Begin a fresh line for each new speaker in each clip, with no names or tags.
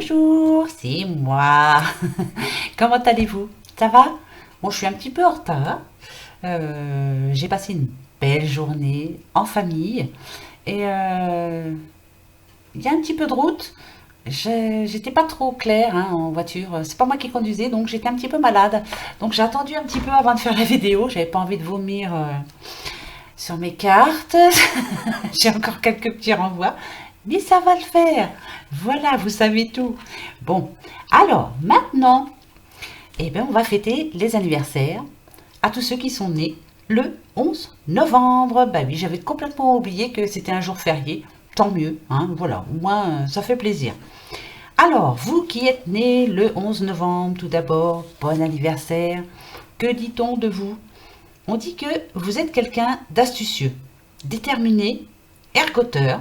Bonjour, c'est moi. Comment allez-vous? Ça va? Bon, je suis un petit peu en retard. J'ai passé une belle journée en famille et il y a un petit peu de route. J'étais pas trop claire hein, en voiture. C'est pas moi qui conduisais, donc j'étais un petit peu malade. Donc j'ai attendu un petit peu avant de faire la vidéo. J'avais pas envie de vomir sur mes cartes. J'ai encore quelques petits renvois, mais ça va le faire. Voilà, vous savez tout. Bon, alors maintenant, eh bien, on va fêter les anniversaires à tous ceux qui sont nés le 11 novembre. Bah oui, j'avais complètement oublié que c'était un jour férié. Tant mieux, hein, voilà, au moins ça fait plaisir. Alors, vous qui êtes nés le 11 novembre, tout d'abord, bon anniversaire. Que dit-on de vous? On dit que vous êtes quelqu'un d'astucieux, déterminé, ergoteur,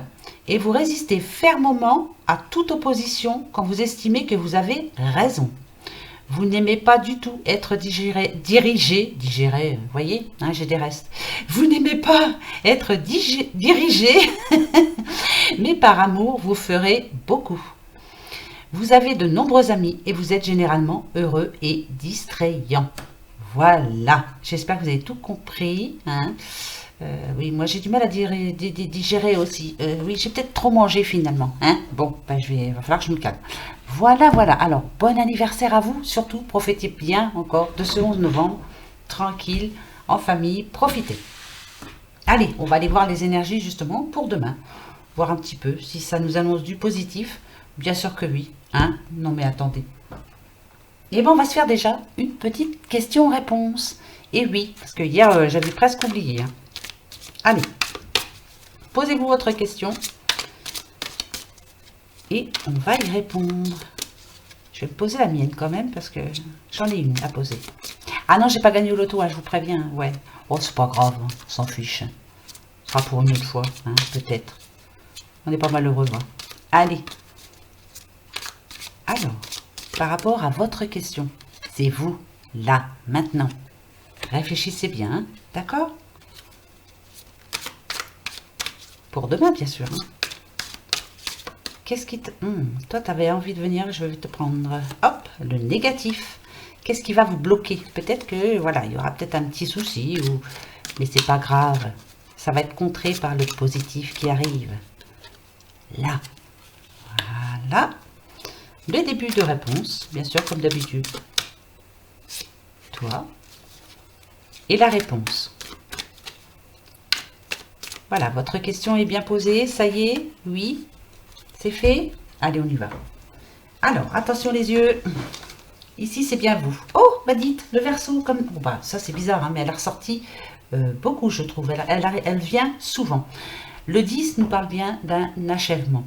et vous résistez fermement à toute opposition quand vous estimez que vous avez raison. Vous n'aimez pas du tout être digéré, vous voyez, hein, j'ai des restes. Vous n'aimez pas être dirigé, mais par amour, vous ferez beaucoup. Vous avez de nombreux amis et vous êtes généralement heureux et distrayant. Voilà, j'espère que vous avez tout compris. Hein. Oui, moi j'ai du mal à digérer aussi. Oui, j'ai peut-être trop mangé finalement. Hein. Bon, ben, il va falloir que je me calme. Voilà, voilà. Alors, bon anniversaire à vous. Surtout, profitez bien encore de ce 11 novembre. Tranquille, en famille, profitez. Allez, on va aller voir les énergies justement pour demain. Voir un petit peu si ça nous annonce du positif. Bien sûr que oui. Hein. Non mais attendez. Et bien, on va se faire déjà une petite question-réponse. Et oui, parce que hier, j'avais presque oublié. Hein. Allez, posez-vous votre question. Et on va y répondre. Je vais poser la mienne quand même, parce que j'en ai une à poser. Ah non, j'ai pas gagné au loto, hein, je vous préviens. Ouais. Oh, c'est pas grave, hein, on s'en fiche. Ce sera pour une autre fois, hein, peut-être. On n'est pas malheureux. Hein. Allez. Alors, par rapport à votre question, c'est vous, là, maintenant. Réfléchissez bien, hein, d'accord? Pour demain, bien sûr. Hein. Qu'est-ce qui te... toi, tu avais envie de venir, je vais te prendre, hop, le négatif. Qu'est-ce qui va vous bloquer? Peut-être que, voilà, il y aura peut-être un petit souci, ou... mais c'est pas grave. Ça va être contré par le positif qui arrive. Là. Voilà. Le début de réponse, bien sûr, comme d'habitude. Toi. Et la réponse. Voilà, votre question est bien posée. Ça y est? Oui. C'est fait? Allez, on y va. Alors, attention les yeux. Ici, c'est bien vous. Oh, bah dites, le Verseau, comme... Bon, bah, ça, c'est bizarre, hein, mais elle a ressorti beaucoup, je trouve. Elle vient souvent. Le 10 nous parle bien d'un achèvement.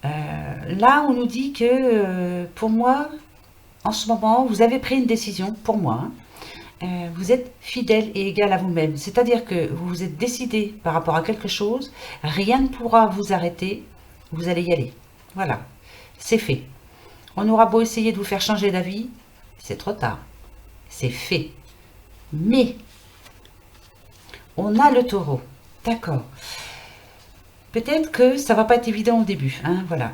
Là, on nous dit que, pour moi, en ce moment, vous avez pris une décision, pour moi, hein. Vous êtes fidèle et égal à vous-même. C'est-à-dire que vous vous êtes décidé par rapport à quelque chose, rien ne pourra vous arrêter, vous allez y aller. Voilà, c'est fait. On aura beau essayer de vous faire changer d'avis, c'est trop tard. C'est fait. Mais, on a le taureau. D'accord. Peut-être que ça va pas être évident au début. Hein, voilà.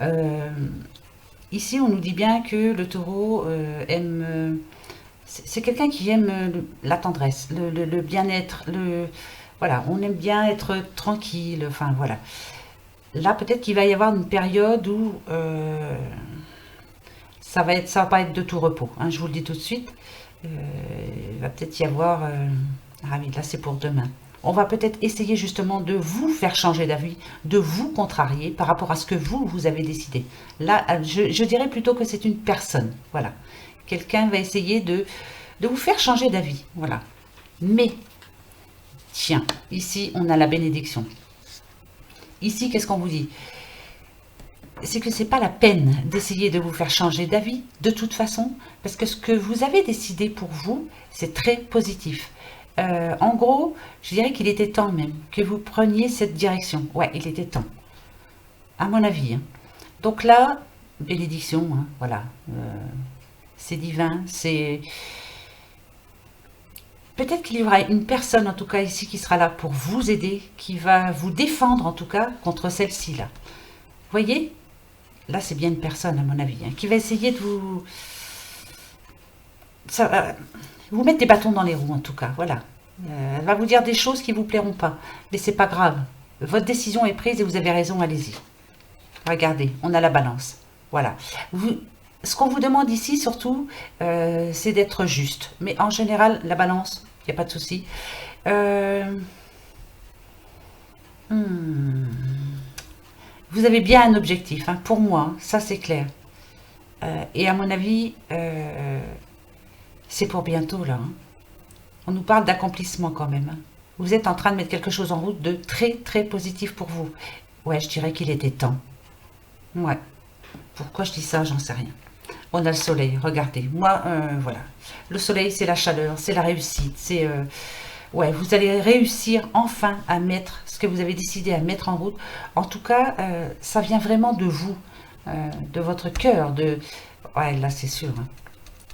Ici, on nous dit bien que le taureau aime... c'est quelqu'un qui aime la tendresse, le bien-être. Voilà, on aime bien être tranquille. Enfin, voilà. Là, peut-être qu'il va y avoir une période où ça va pas être de tout repos. Hein, je vous le dis tout de suite. Il va peut-être y avoir... ah oui, là, c'est pour demain. On va peut-être essayer justement de vous faire changer d'avis, de vous contrarier par rapport à ce que vous avez décidé. Là, je dirais plutôt que c'est une personne. Voilà. Quelqu'un va essayer de vous faire changer d'avis. Voilà. Mais, tiens, ici, on a la bénédiction. Ici, qu'est-ce qu'on vous dit? C'est que c'est pas la peine d'essayer de vous faire changer d'avis, de toute façon, parce que ce que vous avez décidé pour vous, c'est très positif. En gros, je dirais qu'il était temps même que vous preniez cette direction. Ouais, il était temps, à mon avis. Hein. Donc là, bénédiction, hein, voilà. C'est divin, c'est... Peut-être qu'il y aura une personne, en tout cas ici, qui sera là pour vous aider, qui va vous défendre, en tout cas, contre celle-ci, là. Vous voyez? Là, c'est bien une personne, à mon avis, hein, qui va essayer de vous... vous mettre des bâtons dans les roues, en tout cas, voilà. Elle va vous dire des choses qui ne vous plairont pas. Mais c'est pas grave. Votre décision est prise et vous avez raison, allez-y. Regardez, on a la balance. Voilà. Ce qu'on vous demande ici, surtout, c'est d'être juste. Mais en général, la balance, il n'y a pas de souci. Hmm, vous avez bien un objectif, hein, pour moi, hein, ça c'est clair. Et à mon avis, c'est pour bientôt, là. Hein. On nous parle d'accomplissement quand même. Hein. Vous êtes en train de mettre quelque chose en route de très, très positif pour vous. Ouais, je dirais qu'il était temps. Ouais. Pourquoi je dis ça, j'en sais rien. On a le soleil, regardez. Moi, voilà. Le soleil, c'est la chaleur, c'est la réussite. C'est, ouais, vous allez réussir enfin à mettre ce que vous avez décidé à mettre en route. En tout cas, ça vient vraiment de vous, de votre cœur. Ouais, là, c'est sûr. Hein.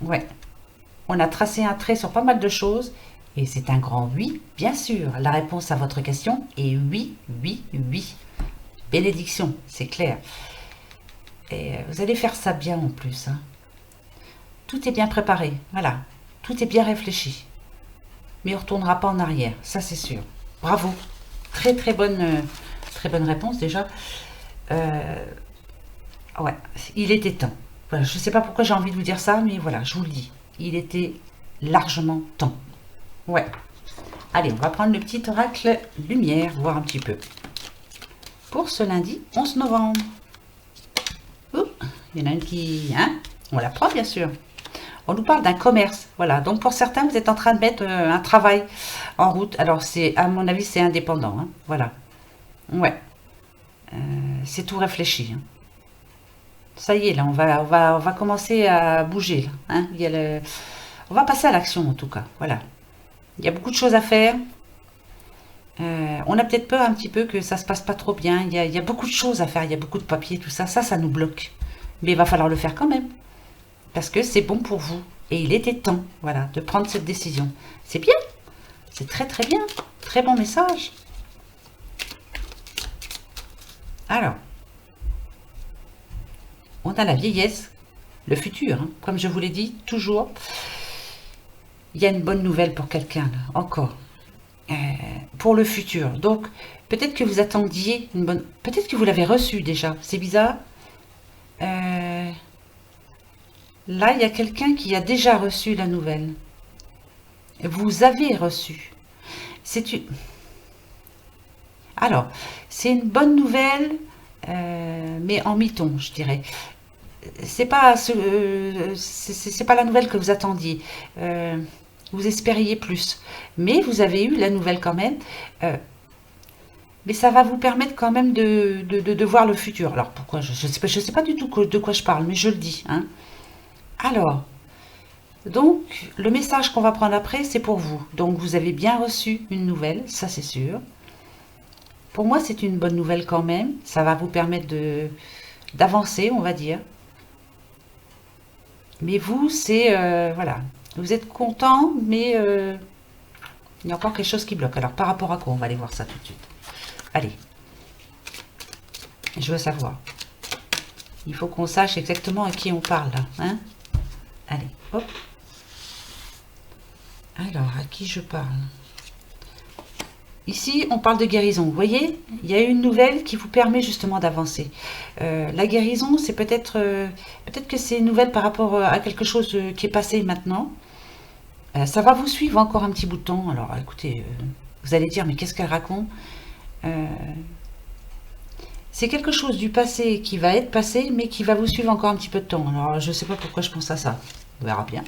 Ouais. On a tracé un trait sur pas mal de choses. Et c'est un grand oui, bien sûr. La réponse à votre question est oui, oui, oui. Bénédiction, c'est clair. Et vous allez faire ça bien en plus. Hein. Tout est bien préparé, voilà. Tout est bien réfléchi. Mais on ne retournera pas en arrière, ça c'est sûr. Bravo. Très bonne réponse déjà. Ouais, il était temps. Voilà, je ne sais pas pourquoi j'ai envie de vous dire ça, mais voilà, je vous le dis. Il était largement temps. Ouais. Allez, on va prendre le petit oracle lumière, voir un petit peu. Pour ce lundi 11 novembre. Ouh, il y en a une qui... Hein, on la prend bien sûr. On nous parle d'un commerce, voilà. Donc pour certains, vous êtes en train de mettre un travail en route. Alors c'est, à mon avis, c'est indépendant, hein, voilà. Ouais, c'est tout réfléchi. Hein. Ça y est, là, on va commencer à bouger. Là, hein. On va passer à l'action en tout cas, voilà. Il y a beaucoup de choses à faire. On a peut-être peur un petit peu que ça se passe pas trop bien. Il y a beaucoup de choses à faire, il y a beaucoup de papiers, tout ça. Ça nous bloque. Mais il va falloir le faire quand même. Parce que c'est bon pour vous. Et il était temps, voilà, de prendre cette décision. C'est bien. C'est très très bien. Très bon message. Alors, on a la vieillesse, le futur. Hein. Comme je vous l'ai dit, toujours. Il y a une bonne nouvelle pour quelqu'un, là, encore. Pour le futur. Donc, peut-être que vous attendiez une bonne... Peut-être que vous l'avez reçue déjà. C'est bizarre. Là, il y a quelqu'un qui a déjà reçu la nouvelle. Vous avez reçu. C'est une... Alors, c'est une bonne nouvelle, mais en mi-ton, je dirais. C'est pas c'est pas la nouvelle que vous attendiez. Vous espériez plus, mais vous avez eu la nouvelle quand même. Mais ça va vous permettre quand même de voir le futur. Alors pourquoi je sais pas du tout de quoi je parle, mais je le dis. Hein. Alors, donc le message qu'on va prendre après, c'est pour vous. Donc vous avez bien reçu une nouvelle, ça c'est sûr. Pour moi, c'est une bonne nouvelle quand même. Ça va vous permettre d'avancer, on va dire. Mais vous, c'est... voilà. Vous êtes content, mais il y a encore quelque chose qui bloque. Alors, par rapport à quoi? On va aller voir ça tout de suite. Allez. Je veux savoir. Il faut qu'on sache exactement à qui on parle, là. Hein? Allez, hop. Alors, à qui je parle? Ici, on parle de guérison. Vous voyez, il y a une nouvelle qui vous permet justement d'avancer. La guérison, c'est peut-être peut-être que c'est une nouvelle par rapport à quelque chose qui est passé maintenant. Ça va vous suivre encore un petit bout de temps. Alors, écoutez, vous allez dire, mais qu'est-ce qu'elle raconte? C'est quelque chose du passé qui va être passé, mais qui va vous suivre encore un petit peu de temps. Alors, je ne sais pas pourquoi je pense à ça. On verra bien.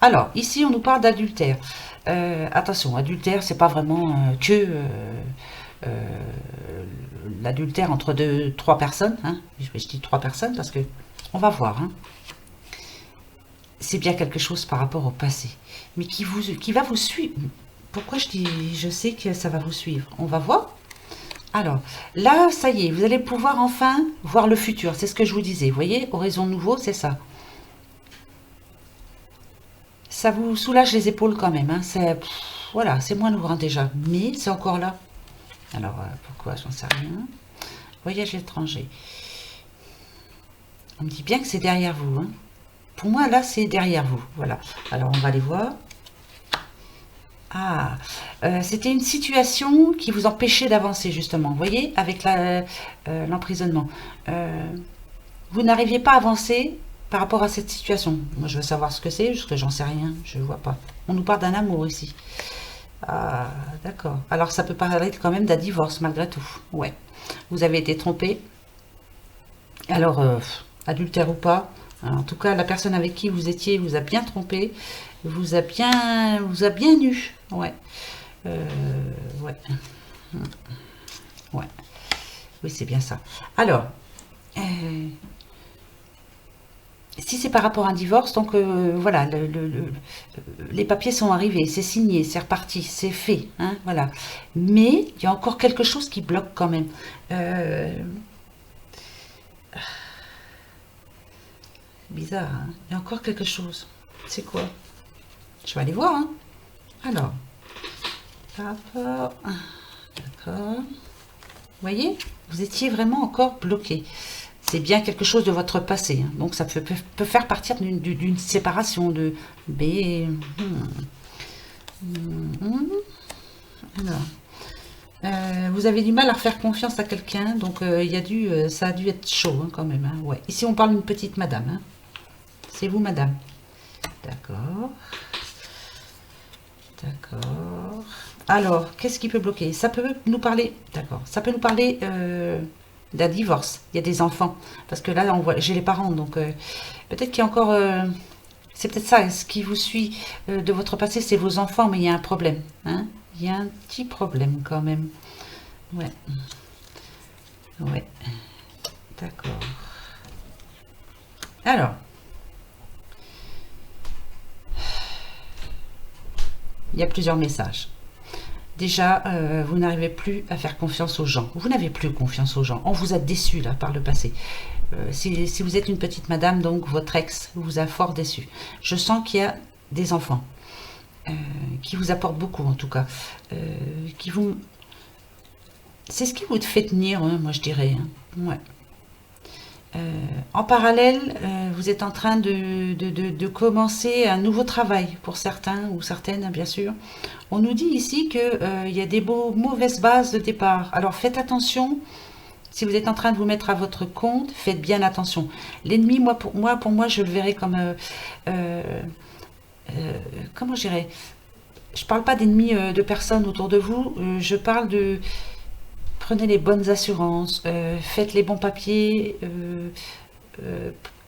Alors, ici, on nous parle d'adultère. Attention, adultère, c'est pas vraiment que l'adultère entre trois personnes. Hein. Je dis trois personnes parce que on va voir. Hein. C'est bien quelque chose par rapport au passé, mais qui va vous suivre. Pourquoi je sais que ça va vous suivre? On va voir. Alors, là, ça y est, vous allez pouvoir enfin voir le futur. C'est ce que je vous disais. Vous voyez, horizon nouveau, c'est ça. Ça vous soulage les épaules quand même. Hein. Voilà, c'est moins lourd hein, déjà. Mais c'est encore là. Alors, pourquoi? J'en sais rien. Voyage étranger. On me dit bien que c'est derrière vous. Hein. Pour moi, là, c'est derrière vous. Voilà. Alors, on va aller voir. Ah, c'était une situation qui vous empêchait d'avancer, justement. Vous voyez, avec l'emprisonnement. Vous n'arriviez pas à avancer par rapport à cette situation. Moi, je veux savoir ce que c'est, parce que j'en sais rien. Je ne vois pas. On nous parle d'un amour ici. Ah, d'accord. Alors, ça peut parler quand même d'un divorce, malgré tout. Ouais. Vous avez été trompé. Alors, adultère ou pas, en tout cas, la personne avec qui vous étiez vous a bien trompé, vous a bien eu. Ouais. Euh, ouais. Ouais. Oui, c'est bien ça. Alors, si c'est par rapport à un divorce, donc voilà, les papiers sont arrivés, c'est signé, c'est reparti, c'est fait, hein, voilà. Mais il y a encore quelque chose qui bloque quand même. Euh, Bizarre, hein. Il y a encore quelque chose. C'est quoi? Je vais aller voir, hein. Alors, par rapport... D'accord. Vous voyez, vous étiez vraiment encore bloqué. C'est bien quelque chose de votre passé. Hein. Donc, ça peut faire partir d'une séparation de B. Alors, vous avez du mal à faire confiance à quelqu'un. Donc, ça a dû être chaud hein, quand même. Hein. Ouais. Ici, on parle d'une petite madame. Hein. C'est vous, madame. D'accord. D'accord. Alors, qu'est-ce qui peut bloquer? Ça peut nous parler. D'accord. Ça peut nous parler d'un divorce. Il y a des enfants. Parce que là, j'ai les parents. Donc, peut-être qu'il y a encore. C'est peut-être ça. Ce qui vous suit de votre passé, c'est vos enfants. Mais il y a un problème. Hein, il y a un petit problème quand même. Ouais. Ouais. D'accord. Alors. Il y a plusieurs messages. Déjà, vous n'arrivez plus à faire confiance aux gens. Vous n'avez plus confiance aux gens. On vous a déçu là par le passé. Si vous êtes une petite madame, donc votre ex vous a fort déçu. Je sens qu'il y a des enfants qui vous apportent beaucoup en tout cas. Qui vous... C'est ce qui vous fait tenir, hein, moi je dirais. Hein. Ouais. En parallèle, vous êtes en train de commencer un nouveau travail pour certains ou certaines, bien sûr. On nous dit ici qu'il y a des mauvaises bases de départ. Alors faites attention, si vous êtes en train de vous mettre à votre compte, faites bien attention. L'ennemi, pour moi, je le verrai comme... comment je dirais? Je ne parle pas d'ennemis de personnes autour de vous, je parle de... Prenez les bonnes assurances, faites les bons papiers, euh,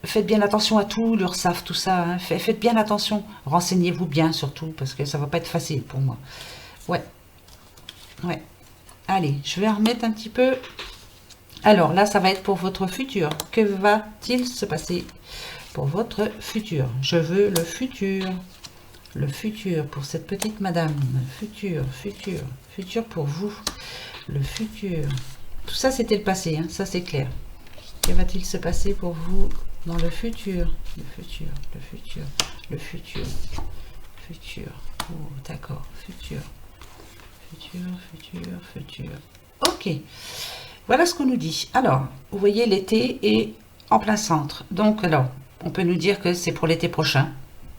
faites bien attention à tout, l'URSSAF, tout ça. Hein, faites bien attention, renseignez-vous bien surtout, parce que ça va pas être facile pour moi. Ouais, ouais. Allez, je vais en remettre un petit peu. Alors là, ça va être pour votre futur. Que va-t-il se passer pour votre futur? Je veux le futur. Le futur pour cette petite madame. Futur, futur, futur pour vous. Le futur. Tout ça, c'était le passé, hein, ça c'est clair. Que va-t-il se passer pour vous dans le futur? Le futur, le futur, le futur, futur. Oh, d'accord, futur, futur, futur, futur. Ok, voilà ce qu'on nous dit. Alors, vous voyez, l'été est en plein centre. Donc, alors, on peut nous dire que c'est pour l'été prochain.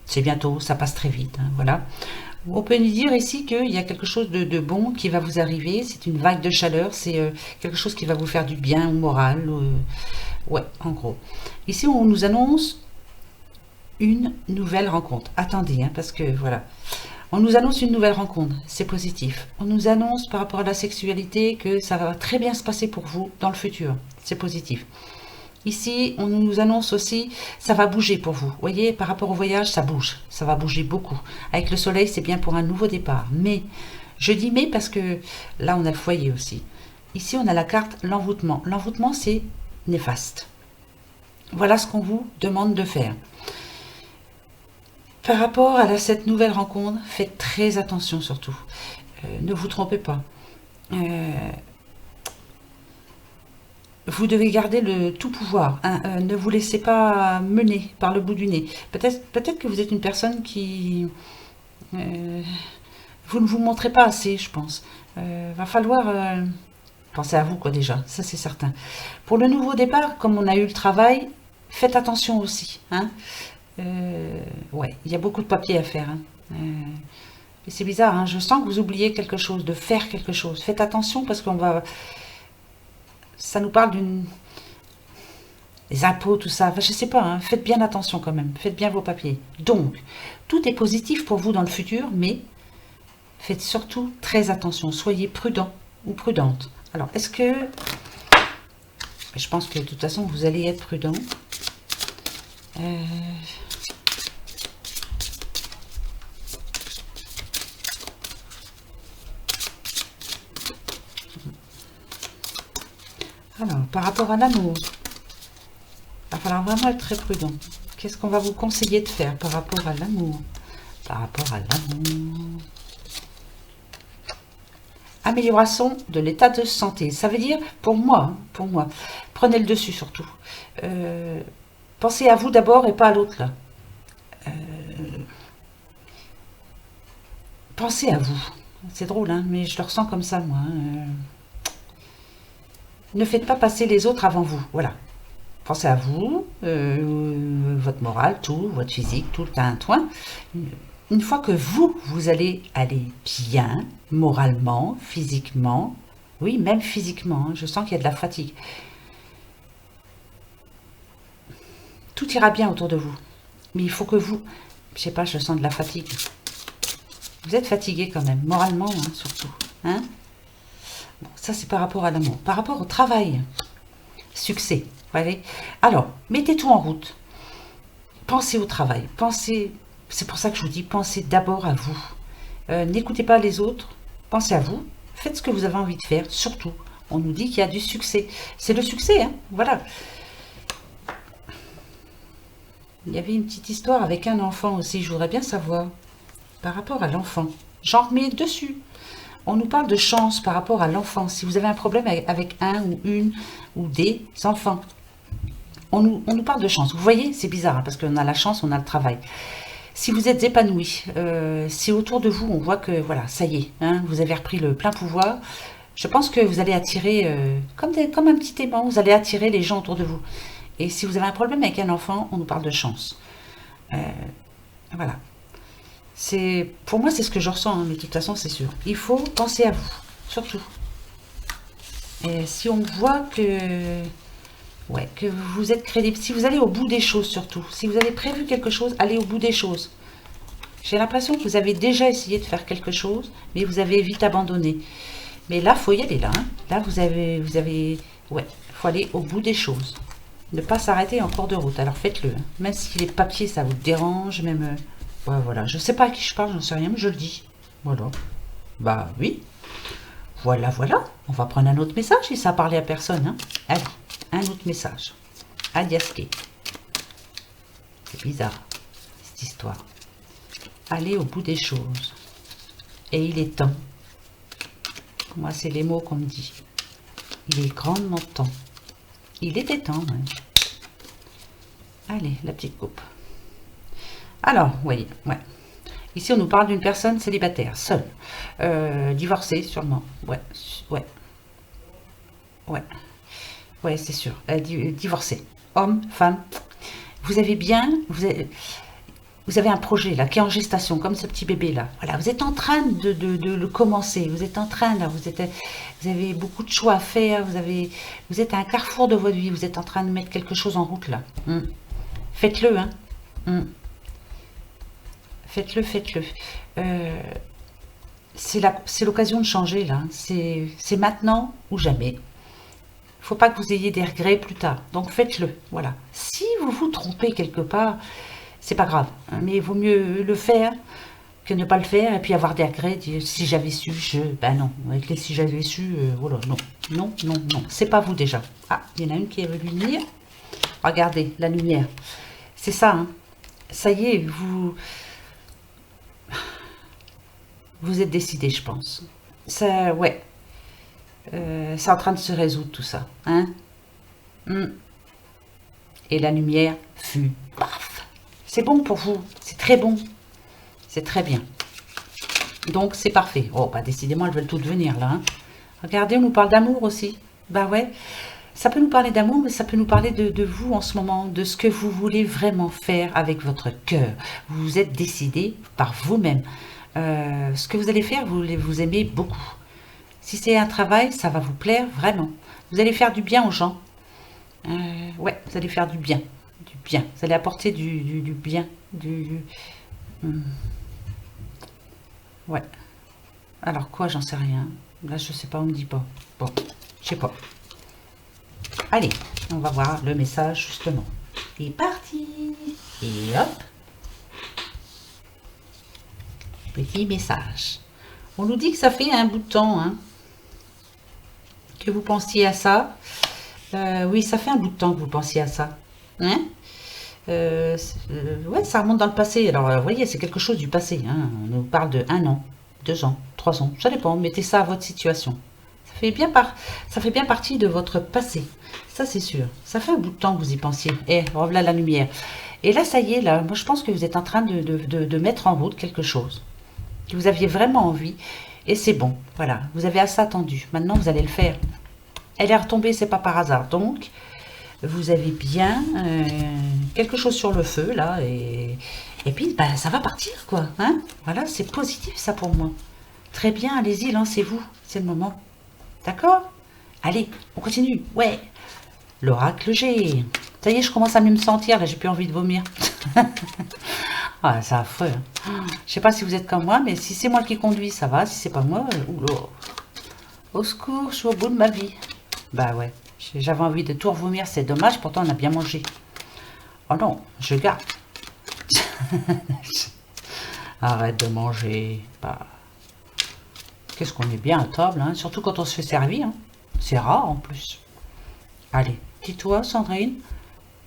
C'est bientôt, ça passe très vite, hein, voilà. On peut nous dire ici qu'il y a quelque chose de bon qui va vous arriver. C'est une vague de chaleur, c'est quelque chose qui va vous faire du bien au moral. Ouais, en gros. Ici, on nous annonce une nouvelle rencontre. Attendez, hein, parce que voilà. On nous annonce une nouvelle rencontre, c'est positif. On nous annonce par rapport à la sexualité que ça va très bien se passer pour vous dans le futur. C'est positif. Ici, on nous annonce aussi, ça va bouger pour vous. Vous voyez, par rapport au voyage, ça bouge. Ça va bouger beaucoup. Avec le soleil, c'est bien pour un nouveau départ. Mais, je dis mais parce que là, on a le foyer aussi. Ici, on a la carte l'envoûtement. L'envoûtement, c'est néfaste. Voilà ce qu'on vous demande de faire. Par rapport à cette nouvelle rencontre, faites très attention surtout. Ne vous trompez pas. Vous devez garder le tout pouvoir. Hein. Ne vous laissez pas mener par le bout du nez. Peut-être que vous êtes une personne qui... vous ne vous montrez pas assez, je pense. Va falloir penser à vous, quoi, déjà. Ça, c'est certain. Pour le nouveau départ, comme on a eu le travail, faites attention aussi. Hein. Ouais, il y a beaucoup de papier à faire. Hein. Et c'est bizarre, hein, je sens que vous oubliez quelque chose, de faire quelque chose. Faites attention parce qu'on va... Ça nous parle d'une... Les impôts, tout ça. Enfin, je sais pas, hein, faites bien attention quand même. Faites bien vos papiers. Donc, tout est positif pour vous dans le futur, mais faites surtout très attention. Soyez prudent ou prudente. Alors, est-ce que... Je pense que de toute façon, vous allez être prudent. Alors, par rapport à l'amour, il va falloir vraiment être très prudent. Qu'est-ce qu'on va vous conseiller de faire par rapport à l'amour? Par rapport à l'amour... Amélioration de l'état de santé. Ça veut dire, pour moi, prenez le dessus surtout. Pensez à vous d'abord et pas à l'autre là. Pensez à vous. C'est drôle, hein, mais je le ressens comme ça, moi. Ne faites pas passer les autres avant vous. Voilà. Pensez à vous, votre morale, tout, votre physique, tout le tintouin. Une fois que vous allez aller bien, moralement, physiquement, oui, même physiquement, hein, je sens qu'il y a de la fatigue. Tout ira bien autour de vous. Mais il faut que vous, je sais pas, je sens de la fatigue. Vous êtes fatigué quand même, moralement, hein, surtout. Hein, bon, ça, c'est par rapport à l'amour. Par rapport au travail, succès. Voyez. Alors, mettez tout en route. Pensez au travail. Pensez... C'est pour ça que je vous dis, pensez d'abord à vous. N'écoutez pas les autres, pensez à vous. Faites ce que vous avez envie de faire, surtout. On nous dit qu'il y a du succès. C'est le succès, hein, voilà. Il y avait une petite histoire avec un enfant aussi, je voudrais bien savoir. Par rapport à l'enfant, j'en remets dessus. On nous parle de chance par rapport à l'enfant. Si vous avez un problème avec un ou une ou des enfants, on nous parle de chance. Vous voyez, c'est bizarre, hein, parce qu'on a la chance, on a le travail. Si vous êtes épanoui, si autour de vous, on voit que, voilà, ça y est, hein, vous avez repris le plein pouvoir, je pense que vous allez attirer, comme un petit aimant, vous allez attirer les gens autour de vous. Et si vous avez un problème avec un enfant, on nous parle de chance. Voilà. Pour moi, c'est ce que je ressens, hein, mais de toute façon, c'est sûr. Il faut penser à vous, surtout. Et si on voit que... Ouais, que vous êtes crédible. Si vous allez au bout des choses, surtout. Si vous avez prévu quelque chose, allez au bout des choses. J'ai l'impression que vous avez déjà essayé de faire quelque chose, mais vous avez vite abandonné. Mais là, il faut y aller, là. Hein. Là, vous avez... Ouais, il faut aller au bout des choses. Ne pas s'arrêter en cours de route. Alors, faites-le. Hein. Même si les papiers, ça vous dérange, même... Ouais, voilà. Je ne sais pas à qui je parle, j'en sais rien, mais je le dis. Voilà. Bah, oui. Voilà, voilà. On va prendre un autre message si ça a parlé à personne. Hein. Allez. Un autre message. Adiaské. C'est bizarre, cette histoire. Allez au bout des choses. Et il est temps. Moi, c'est les mots qu'on me dit. Il est grandement temps. Il était temps. Hein. Allez, la petite coupe. Alors, vous voyez, ouais. Ici, on nous parle d'une personne célibataire, seule. Divorcée, sûrement. Ouais, ouais. Ouais. Ouais, c'est sûr. Divorcé. Homme, femme. Vous avez bien... Vous avez un projet là qui est en gestation, comme ce petit bébé là. Voilà, vous êtes en train de le commencer. Vous êtes en train là, vous avez beaucoup de choix à faire. Vous êtes à un carrefour de votre vie. Vous êtes en train de mettre quelque chose en route là. Faites-le, hein. Faites-le, faites-le. C'est l'occasion de changer là. C'est maintenant ou jamais. Faut pas que vous ayez des regrets plus tard. Donc faites-le. Voilà. Si vous vous trompez quelque part, c'est pas grave. Hein, mais il vaut mieux le faire que ne pas le faire et puis avoir des regrets. Dire, si j'avais su, ben non. Avec les si j'avais su, voilà, non. Non, non, non. C'est pas vous déjà. Ah, il y en a une qui est venue venir. Regardez, la lumière. C'est ça, hein. Ça y est, vous êtes décidé, je pense. Ça, ouais. C'est en train de se résoudre tout ça. Hein. Et la lumière fut paf. C'est bon pour vous. C'est très bon. C'est très bien. Donc c'est parfait. Oh, bah décidément, elles veulent toutes venir là. Hein. Regardez, on nous parle d'amour aussi. Bah ouais. Ça peut nous parler d'amour, mais ça peut nous parler de vous en ce moment, de ce que vous voulez vraiment faire avec votre cœur. Vous vous êtes décidé par vous-même. Ce que vous allez faire, vous aimez beaucoup. Si c'est un travail, ça va vous plaire vraiment. Vous allez faire du bien aux gens. Ouais, vous allez faire du bien. Du bien. Vous allez apporter du bien. Hmm, ouais. Alors quoi, j'en sais rien. Là, je sais pas, on me dit pas. Bon, je sais pas. Allez, on va voir le message justement. C'est parti. Et hop, petit message. On nous dit que ça fait un bout de temps, hein, que vous pensiez à ça. Oui, ça fait un bout de temps que vous pensiez à ça. Hein. Ouais, ça remonte dans le passé. Alors, vous voyez, c'est quelque chose du passé. Hein. On nous parle de 1 an, 2 ans, 3 ans. Ça dépend. Mettez ça à votre situation. Ça fait bien partie de votre passé. Ça, c'est sûr. Ça fait un bout de temps que vous y pensiez. Eh, revoilà la lumière. Et là, ça y est, là, moi, je pense que vous êtes en train de mettre en route quelque chose que vous aviez vraiment envie. Et c'est bon. Voilà. Vous avez assez attendu. Maintenant, vous allez le faire. Elle est retombée, c'est pas par hasard. Donc, vous avez bien quelque chose sur le feu, là. Et puis, bah, ça va partir, quoi. Hein, voilà, c'est positif, ça, pour moi. Très bien, allez-y, lancez-vous. C'est le moment. D'accord. Allez, on continue. Ouais. L'oracle G. Ça y est, je commence à mieux me sentir. Là, j'ai plus envie de vomir. Ah, c'est affreux. Je sais pas si vous êtes comme moi, mais si c'est moi qui conduis, ça va. Si c'est pas moi, oula. Au secours, je suis au bout de ma vie. Bah ouais. J'avais envie de tout revomir, c'est dommage. Pourtant, on a bien mangé. Oh non, je garde. Arrête de manger. Bah, qu'est-ce qu'on est bien à table, hein, surtout quand on se fait servir. Hein. C'est rare en plus. Allez, dis-toi, Sandrine,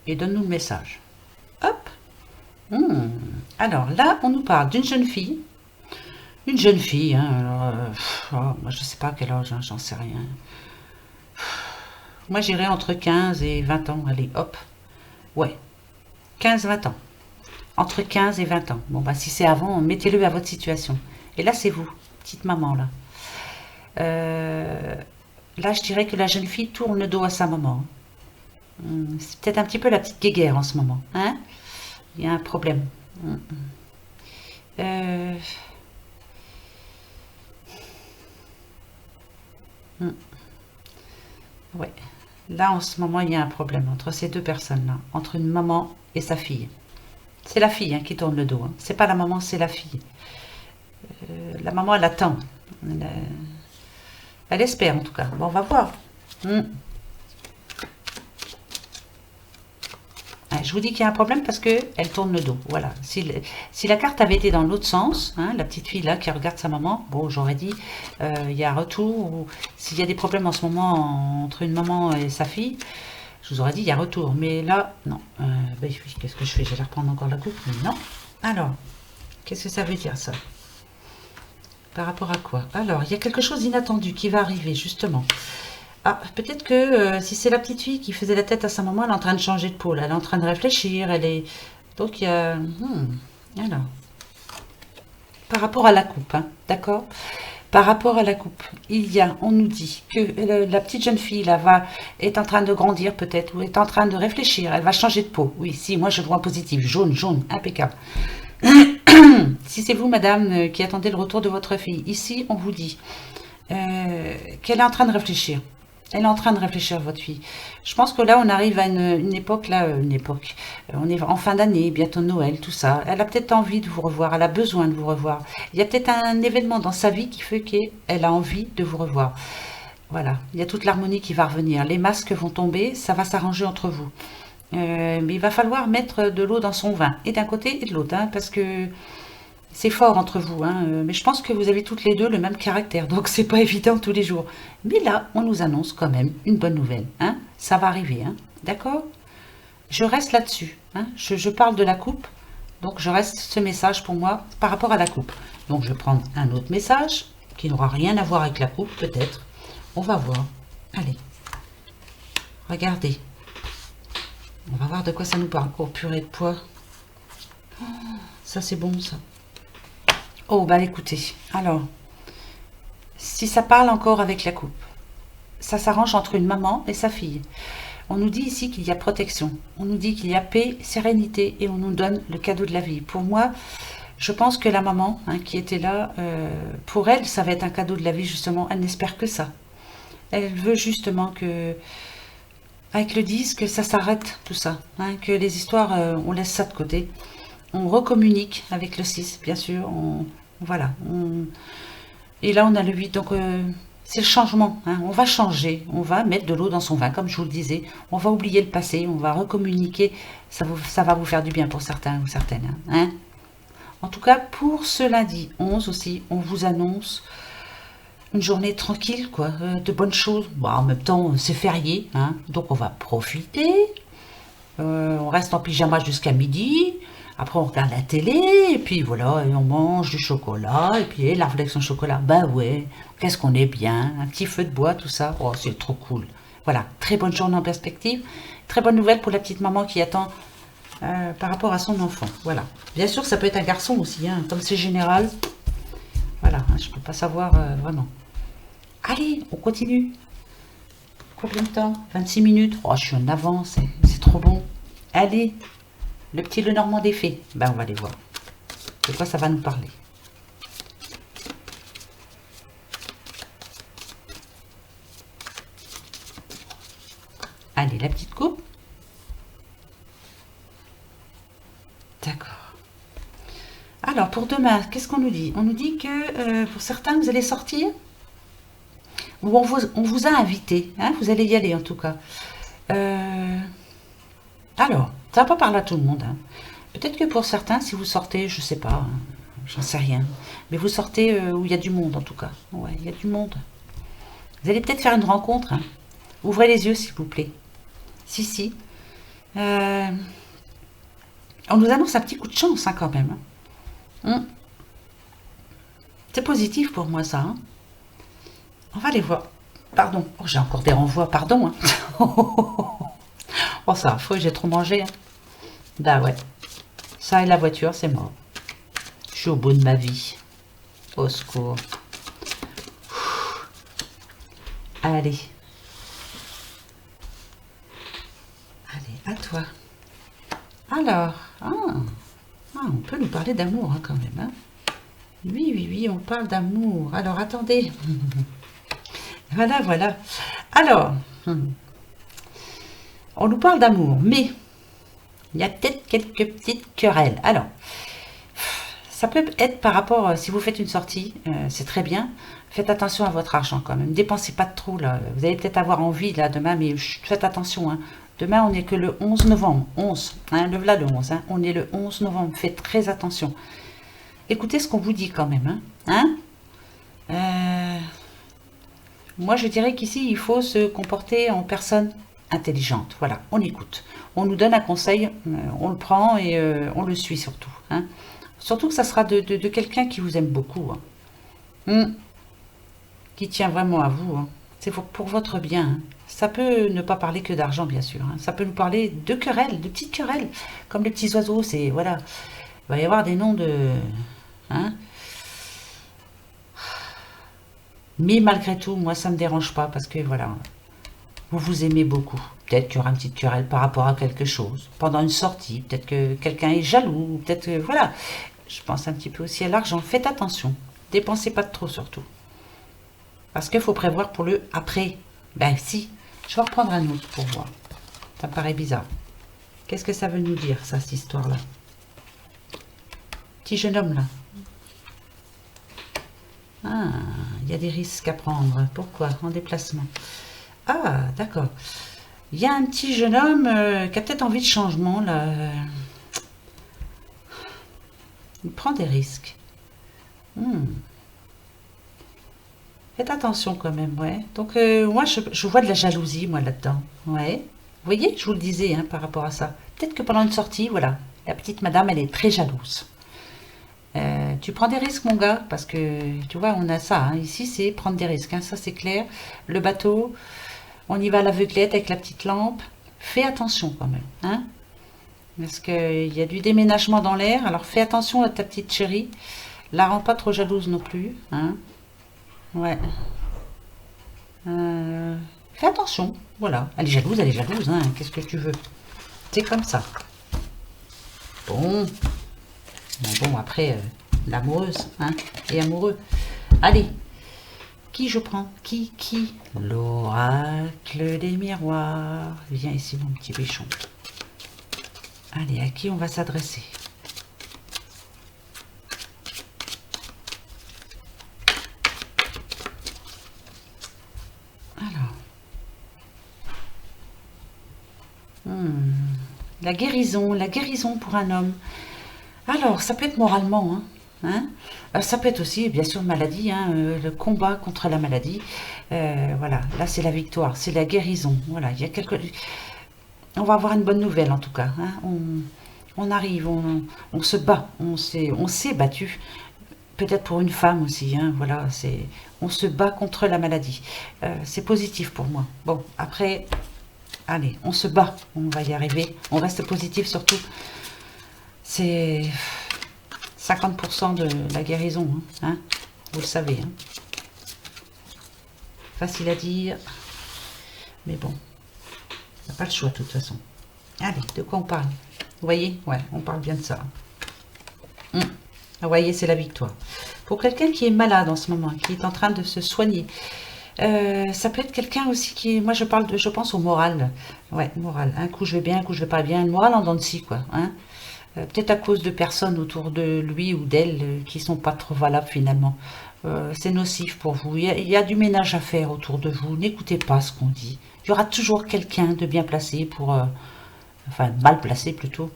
et donne-nous le message. Hop. Alors là, on nous parle d'une jeune fille. Une jeune fille, hein, alors, moi, je sais pas quel âge, hein, j'en sais rien. Moi, j'irais entre 15 et 20 ans. Allez, hop. Ouais, 15-20 ans. Entre 15 et 20 ans. Bon, bah, si c'est avant, mettez-le à votre situation. Et là, c'est vous, petite maman, là. Euh, Là, je dirais que la jeune fille tourne le dos à sa maman. C'est peut-être un petit peu la petite guéguerre en ce moment. Hein. Il y a un problème. Euh, hum, ouais. Là, en ce moment, il y a un problème entre ces deux personnes-là. Entre une maman et sa fille. C'est la fille hein, qui tourne le dos. Hein. C'est pas la maman, c'est la fille. La maman, elle attend. Elle espère, en tout cas. Bon, on va voir. Je vous dis qu'il y a un problème parce qu'elle tourne le dos. Voilà. Si la carte avait été dans l'autre sens, hein, la petite fille là qui regarde sa maman, bon, j'aurais dit il y a un retour. Ou s'il y a des problèmes en ce moment entre une maman et sa fille, je vous aurais dit il y a retour. Mais là, non. Ben oui, qu'est-ce que je fais? J'allais reprendre encore la coupe, mais non. Alors, qu'est-ce que ça veut dire ça? Par rapport à quoi? Alors, il y a quelque chose d'inattendu qui va arriver, justement. Ah, peut-être que si c'est la petite fille qui faisait la tête à sa maman, elle est en train de changer de peau, là. Elle est en train de réfléchir, elle est... Donc, il y a... alors, par rapport à la coupe, hein, d'accord? Par rapport à la coupe, il y a, on nous dit que la petite jeune fille, là, est en train de grandir, peut-être, ou est en train de réfléchir, elle va changer de peau. Oui, si, moi, je vois un positif. Jaune, jaune, impeccable. Si c'est vous, madame, qui attendez le retour de votre fille, ici, on vous dit qu'elle est en train de réfléchir. Elle est en train de réfléchir, votre fille. Je pense que là, on arrive à une époque, là, une époque. On est en fin d'année, bientôt Noël, tout ça. Elle a peut-être envie de vous revoir, elle a besoin de vous revoir. Il y a peut-être un événement dans sa vie qui fait qu'elle a envie de vous revoir. Voilà, il y a toute l'harmonie qui va revenir. Les masques vont tomber, ça va s'arranger entre vous. Mais il va falloir mettre de l'eau dans son vin, et d'un côté et de l'autre, hein, parce que c'est fort entre vous, hein, mais je pense que vous avez toutes les deux le même caractère, donc c'est pas évident tous les jours. Mais là, on nous annonce quand même une bonne nouvelle, hein, ça va arriver, hein, d'accord? Je reste là-dessus, hein, je parle de la coupe, donc je reste ce message pour moi par rapport à la coupe. Donc je vais prendre un autre message qui n'aura rien à voir avec la coupe, peut-être. On va voir. Allez, regardez. On va voir de quoi ça nous parle. Oh, purée de pois. Oh, ça, c'est bon, ça. Oh, bah écoutez. Alors, si ça parle encore avec la coupe, ça s'arrange entre une maman et sa fille. On nous dit ici qu'il y a protection, on nous dit qu'il y a paix, sérénité, et on nous donne le cadeau de la vie. Pour moi, je pense que la maman, hein, qui était là, pour elle, ça va être un cadeau de la vie, justement. Elle n'espère que ça. Elle veut justement que, avec le disque, ça s'arrête, tout ça. Hein, que les histoires, on laisse ça de côté. On recommunique avec le 6, bien sûr. Voilà. Et là, on a le 8. Donc, c'est le changement. Hein. On va changer. On va mettre de l'eau dans son vin, comme je vous le disais. On va oublier le passé. On va recommuniquer. Ça va vous faire du bien pour certains ou certaines. Hein. En tout cas, pour ce lundi 11 aussi, on vous annonce une journée tranquille, quoi, de bonnes choses. Bon, en même temps, c'est férié, hein, donc on va profiter. On reste en pyjama jusqu'à midi. Après, on regarde la télé, et puis voilà, et on mange du chocolat, et puis la réflexion chocolat, bah ouais, qu'est-ce qu'on est bien, un petit feu de bois, tout ça, oh, c'est trop cool. Voilà, très bonne journée en perspective. Très bonne nouvelle pour la petite maman qui attend par rapport à son enfant. Voilà. Bien sûr, ça peut être un garçon aussi, hein, comme c'est général. Voilà, hein, je ne peux pas savoir vraiment. Allez, on continue. Combien de temps? 26 minutes. Oh, je suis en avance, c'est trop bon. Allez, le petit Lenormand des fées. Ben, on va aller voir. De quoi ça va nous parler? Allez, la petite coupe. D'accord. Alors, pour demain, qu'est-ce qu'on nous dit? On nous dit que pour certains, vous allez sortir. Ou on vous a invité. Hein, vous allez y aller, en tout cas. Euh, alors, ça va pas parler à tout le monde. Hein. Peut-être que pour certains, si vous sortez, je sais pas, hein, j'en sais rien. Mais vous sortez où il y a du monde, en tout cas. Ouais, il y a du monde. Vous allez peut-être faire une rencontre. Hein. Ouvrez les yeux, s'il vous plaît. Si, si. Euh, on nous annonce un petit coup de chance, hein, quand même. Hein. C'est positif pour moi, ça. Hein. On va les voir. Pardon. Oh, j'ai encore des renvois, pardon. Hein. Oh, ça, faut, j'ai trop mangé. Hein. Bah ouais. Ça et la voiture, c'est mort. Je suis au bout de ma vie. Au secours. Allez. Allez, à toi. Alors, on peut nous parler d'amour, hein, quand même. Hein. Oui, oui, oui, on parle d'amour. Alors, attendez. Voilà, voilà. Alors, on nous parle d'amour, mais il y a peut-être quelques petites querelles. Alors, ça peut être par rapport, si vous faites une sortie, c'est très bien. Faites attention à votre argent quand même. Dépensez pas de trop, là. Vous allez peut-être avoir envie, là, demain, mais faites attention. Hein. Demain, on n'est que le 11 novembre. 11, hein, le voilà le 11. Hein. On est le 11 novembre. Faites très attention. Écoutez ce qu'on vous dit quand même. Hein. Moi, je dirais qu'ici, il faut se comporter en personne intelligente. Voilà, on écoute. On nous donne un conseil, on le prend et on le suit surtout. Hein. Surtout que ça sera de quelqu'un qui vous aime beaucoup. Hein. Qui tient vraiment à vous. Hein. C'est pour votre bien. Hein. Ça peut ne pas parler que d'argent, bien sûr. Hein. Ça peut nous parler de querelles, de petites querelles. Comme les petits oiseaux, c'est... Voilà. Il va y avoir des noms de... Hein. Mais malgré tout, moi, ça ne me dérange pas parce que, voilà, vous vous aimez beaucoup. Peut-être qu'il y aura une petite querelle par rapport à quelque chose. Pendant une sortie, peut-être que quelqu'un est jaloux. Peut-être que, voilà. Je pense un petit peu aussi à l'argent. Faites attention. Dépensez pas de trop, surtout. Parce qu'il faut prévoir pour le après. Ben si, je vais reprendre un autre pour voir. Ça me paraît bizarre. Qu'est-ce que ça veut nous dire, ça, cette histoire-là? Petit jeune homme, là. Ah, il y a des risques à prendre. Pourquoi? En déplacement. Ah, d'accord. Il y a un petit jeune homme qui a peut-être envie de changement, là. Il prend des risques. Faites attention quand même, ouais. Donc, moi, je vois de la jalousie, moi, là-dedans. Ouais. Vous voyez, je vous le disais, hein, par rapport à ça. Peut-être que pendant une sortie, voilà, la petite madame, elle est très jalouse. Tu prends des risques, mon gars, parce que, tu vois, on a ça. Hein. Ici, c'est prendre des risques, hein, ça, c'est clair. Le bateau, on y va à l'aveuglette avec la petite lampe. Fais attention quand même, hein. Parce qu'il y a du déménagement dans l'air, alors fais attention à ta petite chérie. La rends pas trop jalouse non plus, hein. Ouais. Fais attention, voilà. Elle est jalouse, hein. Qu'est-ce que tu veux? C'est comme ça. Bon, bon après, l'amoureuse, hein, et amoureux. Allez, qui je prends? Qui? L'oracle des miroirs. Viens ici, mon petit bichon. Allez, à qui on va s'adresser? Alors, la guérison pour un homme. Alors, ça peut être moralement, hein, hein. Ça peut être aussi, bien sûr, maladie, hein, le combat contre la maladie. Voilà, là c'est la victoire, c'est la guérison. Voilà, il y a on va avoir une bonne nouvelle en tout cas, hein. On arrive, on se bat, on s'est battu. Peut-être pour une femme aussi, hein, voilà, on se bat contre la maladie. C'est positif pour moi. Bon, après, allez, on se bat, on va y arriver. On reste positif surtout. C'est 50% de la guérison, hein, vous le savez. Hein. Facile à dire, mais bon, on n'a pas le choix de toute façon. Allez, de quoi on parle? Vous voyez? Ouais, on parle bien de ça. Vous voyez, c'est la victoire. Pour quelqu'un qui est malade en ce moment, qui est en train de se soigner, ça peut être quelqu'un aussi qui est... Moi, je pense au moral. Ouais, moral. Un coup, je vais bien, un coup, je vais pas bien. Le moral en dents de scie, quoi. Hein. Peut-être à cause de personnes autour de lui ou d'elle qui sont pas trop valables finalement. C'est nocif pour vous. Il y a du ménage à faire autour de vous. N'écoutez pas ce qu'on dit. Il y aura toujours quelqu'un de bien placé pour... enfin, mal placé plutôt.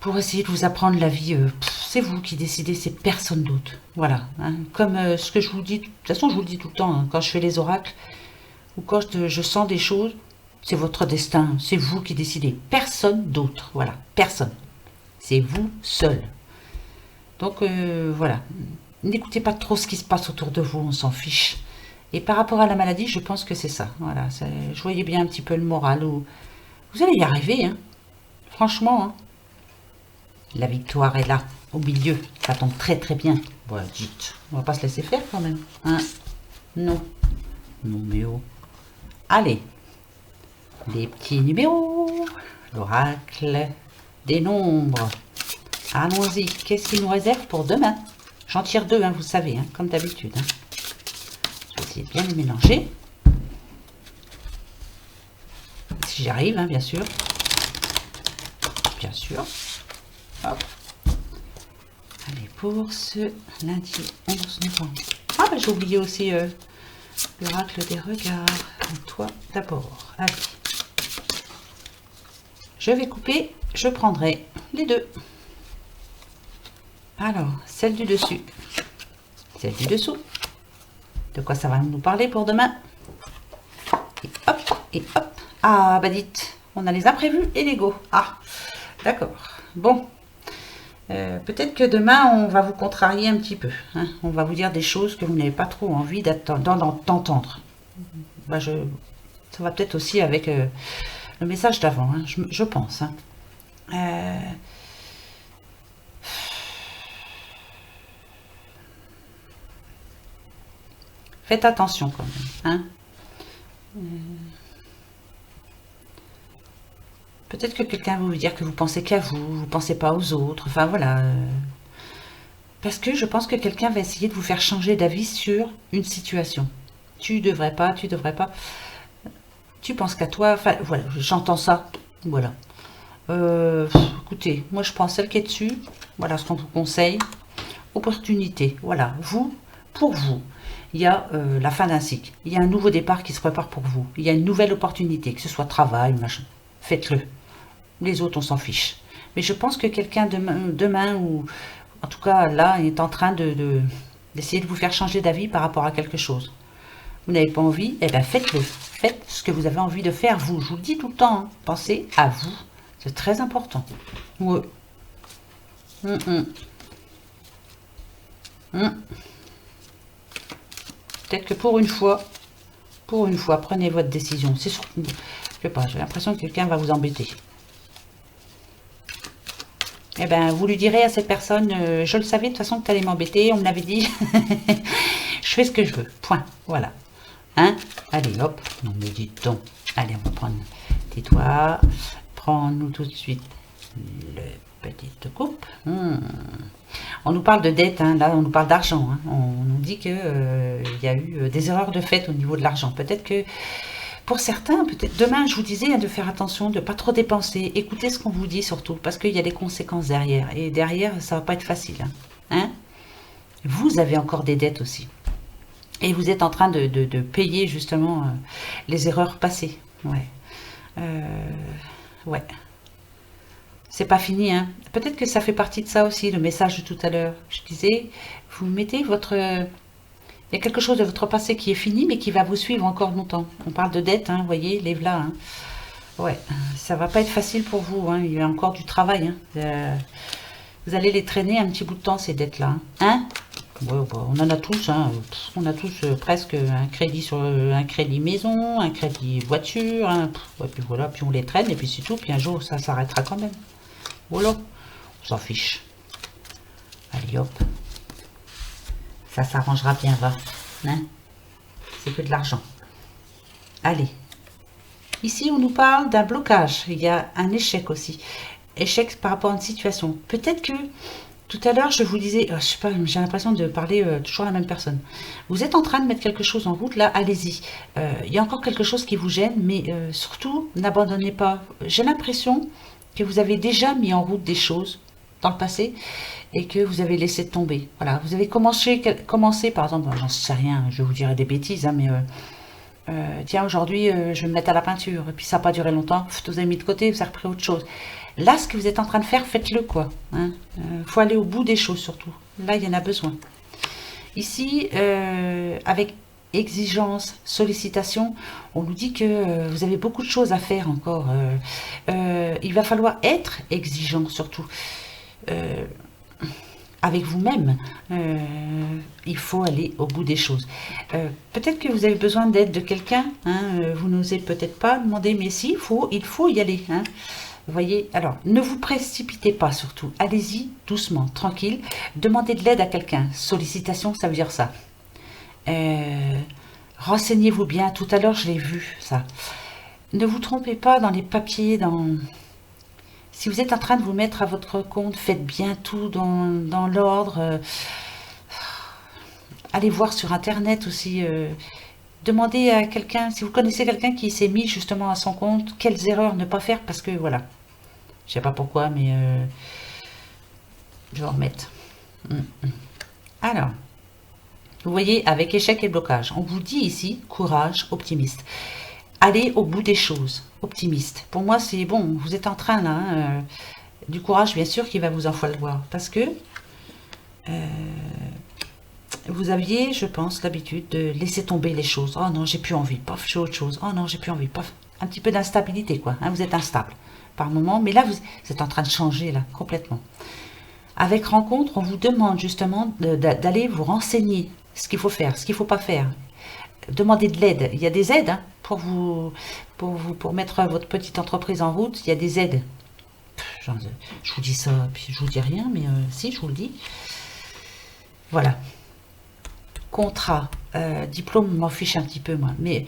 Pour essayer de vous apprendre la vie. C'est vous qui décidez, c'est personne d'autre. Voilà. Hein. Comme ce que je vous dis... De toute façon, je vous le dis tout le temps. Hein, quand je fais les oracles ou quand je sens des choses, c'est votre destin. C'est vous qui décidez. Personne d'autre. Voilà. Personne. C'est vous seul. Donc voilà, n'écoutez pas trop ce qui se passe autour de vous, on s'en fiche. Et par rapport à la maladie, je pense que c'est ça. Voilà, je voyais bien un petit peu le moral. Vous allez y arriver, hein. Franchement. Hein. La victoire est là, au milieu. Ça tombe très très bien. Voilà, dites, on va pas se laisser faire quand même. Hein. Non. Non mais oh. Allez, les petits numéros. L'oracle des nombres. Allons-y. Qu'est-ce qu'il nous réserve pour demain? J'en tire deux, hein, vous savez, hein, comme d'habitude. Hein. Je vais essayer de bien les mélanger. Si j'arrive, hein, bien sûr. Bien sûr. Hop. Allez, pour ce lundi 11 novembre. Ah, bah, j'ai oublié aussi l'oracle des regards. Toi, d'abord. Allez. Je vais couper. Je prendrai les deux. Alors, celle du dessus, celle du dessous. De quoi ça va nous parler pour demain? Et hop, et hop. Ah, bah dites, on a les imprévus et les go. Ah, d'accord. Bon, peut-être que demain, on va vous contrarier un petit peu. Hein. On va vous dire des choses que vous n'avez pas trop envie d'entendre. Bah, ça va peut-être aussi avec le message d'avant, hein, je pense. Hein. Faites attention quand même. Hein. Peut-être que quelqu'un va vous dire que vous pensez qu'à vous, vous ne pensez pas aux autres. Enfin voilà. Parce que je pense que quelqu'un va essayer de vous faire changer d'avis sur une situation. Tu devrais pas, tu devrais pas. Tu penses qu'à toi. Enfin voilà, j'entends ça. Voilà. Écoutez, moi je prends celle qui est dessus. Voilà ce qu'on vous conseille. Opportunité. Voilà. Vous, pour vous. Il y a la fin d'un cycle. Il y a un nouveau départ qui se prépare pour vous. Il y a une nouvelle opportunité, que ce soit travail, machin. Faites-le. Les autres, on s'en fiche. Mais je pense que quelqu'un demain, ou en tout cas là, est en train d'essayer de vous faire changer d'avis par rapport à quelque chose. Vous n'avez pas envie, eh bien faites-le. Faites ce que vous avez envie de faire, vous. Je vous le dis tout le temps. Hein. Pensez à vous. C'est très important. Ouais. Peut-être que pour une fois, prenez votre décision. C'est sûr. Je sais pas, j'ai l'impression que quelqu'un va vous embêter. Eh ben, vous lui direz à cette personne, je le savais de toute façon que tu allais m'embêter, on me l'avait dit. Je fais ce que je veux. Point. Voilà. Hein? Allez, hop. Non, mais dites donc. Allez, on va prendre tes doigts. Prends-nous tout de suite le petite coupe. On nous parle de dette, hein, là on nous parle d'argent. Hein. On nous dit qu'il y a eu des erreurs de fait au niveau de l'argent. Peut-être que pour certains, peut-être demain, je vous disais hein, de faire attention, de ne pas trop dépenser. Écoutez ce qu'on vous dit surtout, parce qu'il y a des conséquences derrière. Et derrière, ça ne va pas être facile. Hein. Vous avez encore des dettes aussi. Et vous êtes en train de payer justement les erreurs passées. Ouais. Ouais. C'est pas fini, hein. Peut-être que ça fait partie de ça aussi, le message de tout à l'heure. Je disais, vous mettez votre... Il y a quelque chose de votre passé qui est fini, mais qui va vous suivre encore longtemps. On parle de dette, hein, vous voyez, les là. Hein. Ouais, ça va pas être facile pour vous, hein. Il y a encore du travail. Hein. Vous allez les traîner un petit bout de temps, ces dettes-là. Hein, ouais, bah, on en a tous, hein. On a tous presque un crédit sur un crédit maison, un crédit voiture. Hein. Ouais, puis voilà, puis on les traîne, et puis c'est tout. Puis un jour, ça s'arrêtera quand même. Voilà, on s'en fiche. Allez hop. Ça s'arrangera bien, va. Hein, c'est que de l'argent. Allez. Ici, on nous parle d'un blocage. Il y a un échec aussi. Échec par rapport à une situation. Peut-être que tout à l'heure, je vous disais, je sais pas, j'ai l'impression de parler toujours à la même personne. Vous êtes en train de mettre quelque chose en route, là, allez-y. Il y a encore quelque chose qui vous gêne, mais surtout, n'abandonnez pas. J'ai l'impression que vous avez déjà mis en route des choses dans le passé et que vous avez laissé tomber. Voilà, vous avez commencé par exemple, j'en sais rien, je vous dirai des bêtises, hein, mais tiens, aujourd'hui, je vais me mettre à la peinture, et puis ça n'a pas duré longtemps, vous avez mis de côté, vous avez repris autre chose. Là, ce que vous êtes en train de faire, faites-le, quoi. Hein. Faut aller au bout des choses, surtout. Là, il y en a besoin. Ici, avec exigence, sollicitation, on nous dit que vous avez beaucoup de choses à faire encore. Il va falloir être exigeant, surtout. Avec vous-même, il faut aller au bout des choses. Peut-être que vous avez besoin d'aide de quelqu'un, hein, vous n'osez peut-être pas demander, mais si, il faut y aller. Hein. Vous voyez, alors, ne vous précipitez pas surtout, allez-y doucement, tranquille, demandez de l'aide à quelqu'un. Sollicitation, ça veut dire ça. Renseignez-vous bien, tout à l'heure je l'ai vu, ça. Ne vous trompez pas dans les papiers, si vous êtes en train de vous mettre à votre compte, faites bien tout dans l'ordre. Allez voir sur Internet aussi. Demandez à quelqu'un, si vous connaissez quelqu'un qui s'est mis justement à son compte, quelles erreurs ne pas faire, parce que voilà. Je sais pas pourquoi, mais je vais en remettre. Alors, vous voyez, avec échec et blocage, on vous dit ici, courage, optimiste. Allez au bout des choses, optimiste. Pour moi, c'est bon, vous êtes en train, là, du courage, bien sûr, qu'il va vous en falloir. Parce que vous aviez, je pense, l'habitude de laisser tomber les choses. Oh non, j'ai plus envie, paf, je fais autre chose. Oh non, j'ai plus envie, paf. Un petit peu d'instabilité, quoi. Hein, vous êtes instable par moment, mais là, vous êtes en train de changer, là, complètement. Avec rencontre, on vous demande justement d'aller vous renseigner ce qu'il faut faire, ce qu'il ne faut pas faire. Demandez de l'aide. Il y a des aides hein, pour mettre votre petite entreprise en route. Il y a des aides. Je vous dis ça, puis je vous dis rien, mais si, je vous le dis. Voilà. Contrat, diplôme, m'en fiche un petit peu, moi. Mais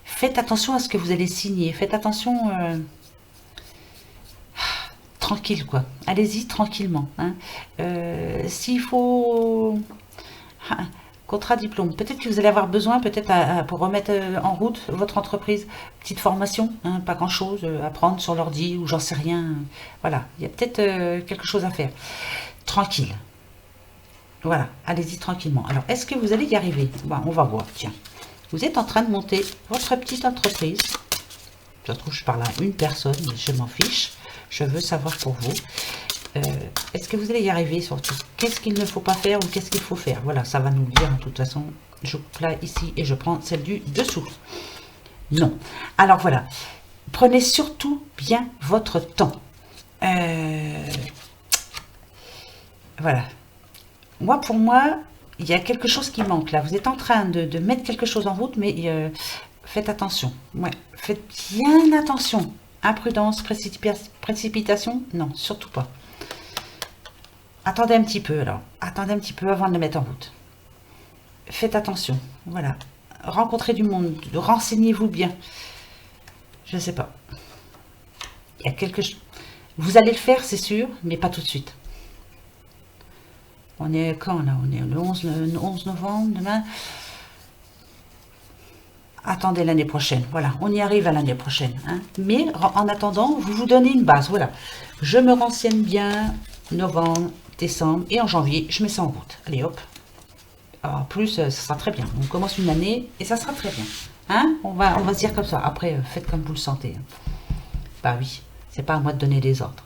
faites attention à ce que vous allez signer. Faites attention... tranquille, quoi. Allez-y tranquillement. Hein. S'il faut... contrat diplôme. Peut-être que vous allez avoir besoin, peut-être pour remettre en route votre entreprise, petite formation, hein, pas grand-chose à prendre sur l'ordi ou j'en sais rien. Voilà, il y a peut-être quelque chose à faire. Tranquille. Voilà, allez-y tranquillement. Alors, est-ce que vous allez y arriver? Bon, on va voir, tiens. Vous êtes en train de monter votre petite entreprise. Ça se trouve, je parle à une personne, mais je m'en fiche. Je veux savoir pour vous. Est-ce que vous allez y arriver surtout? Qu'est-ce qu'il ne faut pas faire ou qu'est-ce qu'il faut faire? Voilà, ça va nous le dire de toute façon. Je coupe là, ici, et je prends celle du dessous. Non. Alors voilà. Prenez surtout bien votre temps. Voilà. Pour moi, il y a quelque chose qui manque là. Vous êtes en train de mettre quelque chose en route, mais faites attention. Ouais, faites bien attention. Imprudence, précipitation, non, surtout pas. Attendez un petit peu alors. Attendez un petit peu avant de le mettre en route. Faites attention. Voilà. rencontrer du monde, renseignez-vous bien. Je ne sais pas. Il y a quelque chose. Vous allez le faire, c'est sûr, mais pas tout de suite. On est quand là? On est le 11 novembre, demain. Attendez l'année prochaine. Voilà, on y arrive à l'année prochaine. Hein. Mais en attendant, vous donnez une base. Voilà. Je me renseigne bien. Novembre, décembre et en janvier, je mets ça en route. Allez hop. En plus, ça sera très bien. On commence une année et ça sera très bien. Hein, on va se dire comme ça. Après, faites comme vous le sentez. Bah oui, c'est pas à moi de donner des ordres.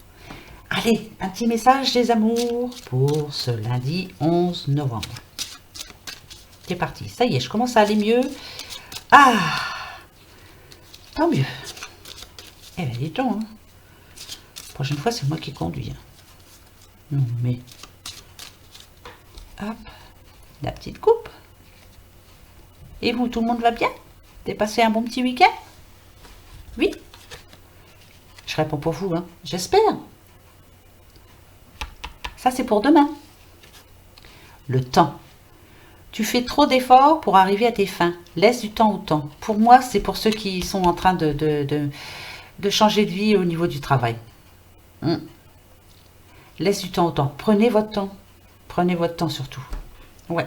Allez, un petit message des amours pour ce lundi 11 novembre. C'est parti. Ça y est, je commence à aller mieux. Ah, tant mieux. Eh bien, dis donc. Hein. La prochaine fois, c'est moi qui conduis. Non, mais... Hop, la petite coupe. Et vous, tout le monde va bien? T'as passé un bon petit week-end? Oui? Je réponds pour vous, hein. J'espère. Ça, c'est pour demain. Le temps. Tu fais trop d'efforts pour arriver à tes fins. Laisse du temps au temps. Pour moi, c'est pour ceux qui sont en train de changer de vie au niveau du travail. Laisse du temps au temps. Prenez votre temps. Prenez votre temps surtout. Ouais.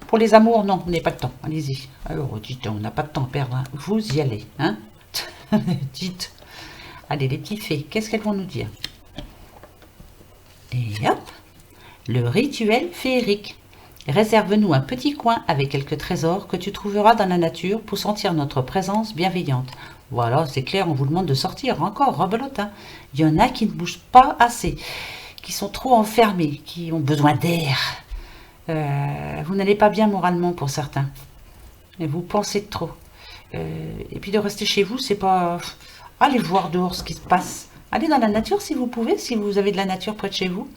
Pour les amours, non, on n'a pas de temps. Allez-y. Alors, dites, on n'a pas de temps à perdre. Hein. Vous y allez. Hein. Dites. Allez, les petites fées, qu'est-ce qu'elles vont nous dire? Et hop. Le rituel féerique. Réserve-nous un petit coin avec quelques trésors que tu trouveras dans la nature pour sentir notre présence bienveillante. Voilà, c'est clair, on vous demande de sortir encore, rebelote. Hein. Il y en a qui ne bougent pas assez, qui sont trop enfermés, qui ont besoin d'air. Vous n'allez pas bien moralement pour certains. Et vous pensez de trop. Et puis de rester chez vous, c'est pas... Allez voir dehors ce qui se passe. Allez dans la nature si vous pouvez, si vous avez de la nature près de chez vous.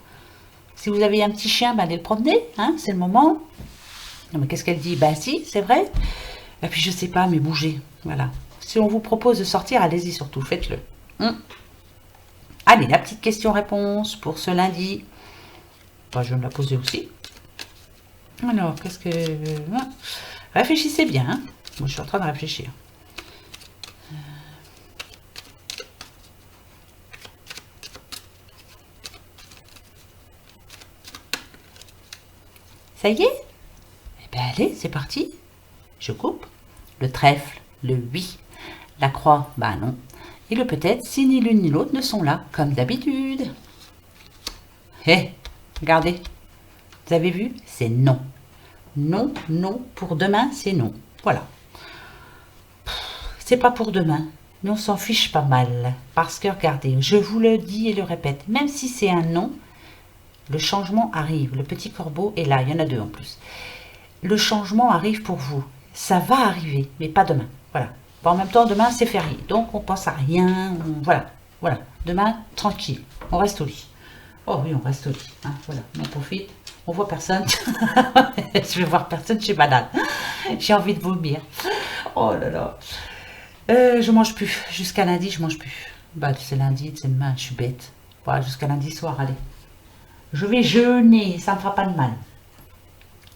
Si vous avez un petit chien, ben allez le promener, hein, c'est le moment. Non mais qu'est-ce qu'elle dit? Ben si, c'est vrai. Et puis je sais pas, mais bougez, voilà. Si on vous propose de sortir, allez-y surtout, faites-le. Allez, la petite question-réponse pour ce lundi. Ben, je vais me la poser aussi. Alors, qu'est-ce que... Réfléchissez bien, hein. Moi, je suis en train de réfléchir. Ça y est? Eh bien, allez, c'est parti. Je coupe. Le trèfle, le oui. La croix, bah non. Et le peut-être si ni l'une ni l'autre ne sont là, comme d'habitude. Hé, regardez. Vous avez vu? C'est non. Non, non. Pour demain, c'est non. Voilà. C'est pas pour demain, mais on s'en fiche pas mal. Parce que, regardez, je vous le dis et le répète, même si c'est un non, le changement arrive. Le petit corbeau est là, il y en a deux en plus. Le changement arrive pour vous. Ça va arriver, mais pas demain. Voilà. Bon, en même temps, demain, c'est férié. Donc, on pense à rien. Voilà. Voilà. Demain, tranquille. On reste au lit. Oh oui, on reste au lit. Hein, voilà. On en profite. On voit personne. Je vais voir personne, je suis malade. J'ai envie de vomir. Oh là là. Je mange plus. Jusqu'à lundi, je mange plus. Bah, c'est lundi, c'est demain, je suis bête. Voilà, jusqu'à lundi soir, allez. Je vais jeûner, ça ne me fera pas de mal.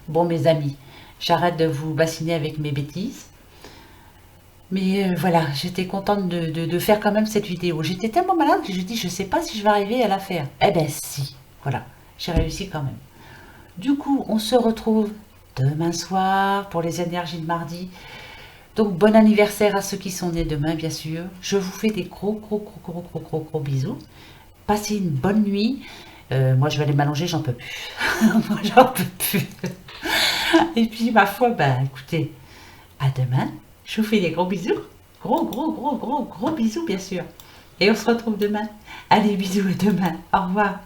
Bon, mes amis, j'arrête de vous bassiner avec mes bêtises. Mais voilà, j'étais contente de faire quand même cette vidéo. J'étais tellement malade que je dis, je ne sais pas si je vais arriver à la faire. Eh ben si, voilà, j'ai réussi quand même. Du coup, on se retrouve demain soir pour les énergies de mardi. Donc, bon anniversaire à ceux qui sont nés demain, bien sûr. Je vous fais des gros bisous. Passez une bonne nuit. Moi, je vais aller m'allonger, j'en peux plus. Moi, j'en peux plus. Et puis, ma foi, ben, écoutez, à demain. Je vous fais des gros bisous. Gros bisous, bien sûr. Et on se retrouve demain. Allez, bisous à demain. Au revoir.